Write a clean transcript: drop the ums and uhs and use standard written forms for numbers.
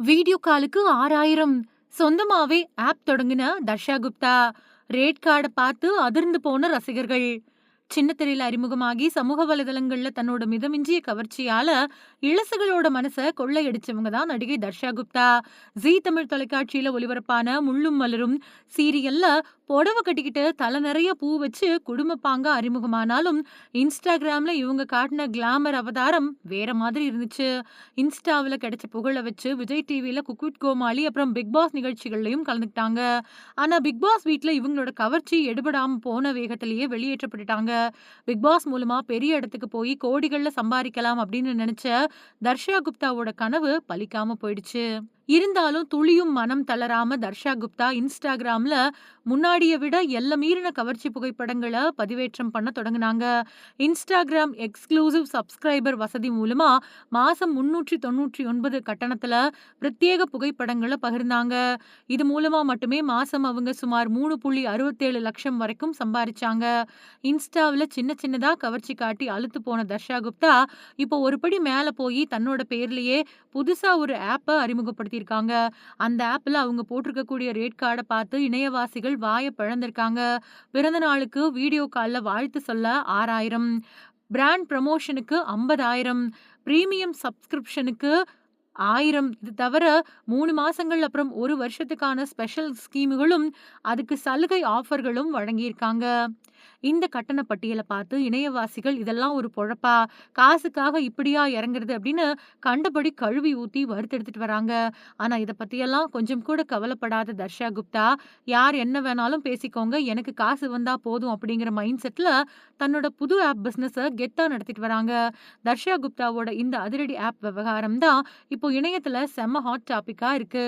Video காலுக்கு 6000 சொந்தமாவே app தொடங்குன Darsha Gupta. Rate கார்ட பார்த்து அதிர்ந்து போன ரசிகர்கள். சின்ன திரையில அறிமுகமாகி சமூக வலைதளங்கள்ல தன்னோட மிதமிஞ்சிய கவர்ச்சியால இளசுகளோட மனச கொள்ளையடிச்சவங்க தான் நடிகை தர்ஷா குப்தா. ஜீ தமிழ் தொலைக்காட்சியில ஒளிபரப்பான முள்ளும் மலரும் சீரியல்ல புடவை கட்டிக்கிட்டு தலை நிறைய பூ வச்சு குடும்ப பாங்கா அறிமுகமானாலும் இன்ஸ்டாகிராம்ல இவங்க காட்டின கிளாமர் அவதாரம் வேற மாதிரி இருந்துச்சு. இன்ஸ்டாவில் கிடைச்ச புகழ வச்சு விஜய் டிவியில குக் வித் கோமாளி அப்புறம் பிக் பாஸ் நிகழ்ச்சிகள்லயும் கலந்துக்கிட்டாங்க. ஆனா பிக் பாஸ் வீட்ல இவங்களோட கவர்ச்சி எடுபடாம போன வேகத்திலேயே வெளியேற்றப்பட்டுட்டாங்க. பிக் பாஸ் மூலமா பெரிய இடத்துக்கு போய் கோடிகள்ல சம்பாதிக்கலாம் அப்படின்னு நினைச்ச தர்ஷா குப்தாவோட கனவு பலிக்காம போயிடுச்சு. இருந்தாலும் துளியும் மனம் தளராம தர்ஷா குப்தா இன்ஸ்டாகிராம்ல முன்னாடிய விட எல்ல மீறின கவர்ச்சி புகைப்படங்களை பதிவேற்றம் பண்ண தொடங்குனாங்க. இன்ஸ்டாகிராம் எக்ஸ்க்ளூசிவ் சப்ஸ்கிரைபர் வசதி மூலமா மாசம் 399 கட்டணத்துல பிரத்யேக புகைப்படங்களை பகிர்ந்தாங்க. இது மூலமா மட்டுமே மாசம் அவங்க சுமார் 3.67 லட்சம் வரைக்கும் சம்பாரிச்சாங்க. இன்ஸ்டாவில் சின்ன சின்னதா கவர்ச்சி காட்டி அழுத்து போன தர்ஷா குப்தா இப்போ ஒரு படி மேல போய் தன்னோட பேர்லயே புதுசா ஒரு ஆப்ப அறிமுகப்படுத்தியிருக்காங்க. அந்த ஆப்ல அவங்க போட்டிருக்கக்கூடிய ரேட் கார்ட பார்த்து இணையவாசிகள் வாய பிளந்திருக்காங்க. பிறந்த நாளுக்கு வீடியோ கால்ல வாழ்த்து சொல்ல 6000, பிராண்ட் ப்ரமோஷனுக்கு 50,000, பிரீமியம் சப்ஸ்கிரிப்ஷனுக்கு 1000. இது தவிர 3 மாசங்கள் அப்புறம் 1 வருஷத்துக்கான ஸ்பெஷல் ஸ்கீம்களும் அதுக்கு சலுகை ஆஃபர்களும் வழங்கியிருக்காங்க. இந்த கட்டண பட்டியல பார்த்து இணையவாசிகள் இதெல்லாம் ஒரு பொழப்பா? காசுக்காக இப்படியா இறங்குறது அப்படின்னு கண்டபடி கழுவி ஊத்தி வறுத்தெடுத்துட்டு வராங்க. ஆனா இத பத்தியெல்லாம் கொஞ்சம் கூட கவலைப்படாத தர்ஷா குப்தா, யார் என்ன வேணாலும் பேசிக்கோங்க, எனக்கு காசு வந்தா போதும் அப்படிங்கிற மைண்ட் செட்ல தன்னோட புது ஆப் பிசினஸ கெத்தா நடத்திட்டு வராங்க. தர்ஷா குப்தாவோட இந்த அதிரடி ஆப் விவகாரம் தான் இப்போ இணையத்துல செம்ம ஹாட் டாபிக்கா இருக்கு.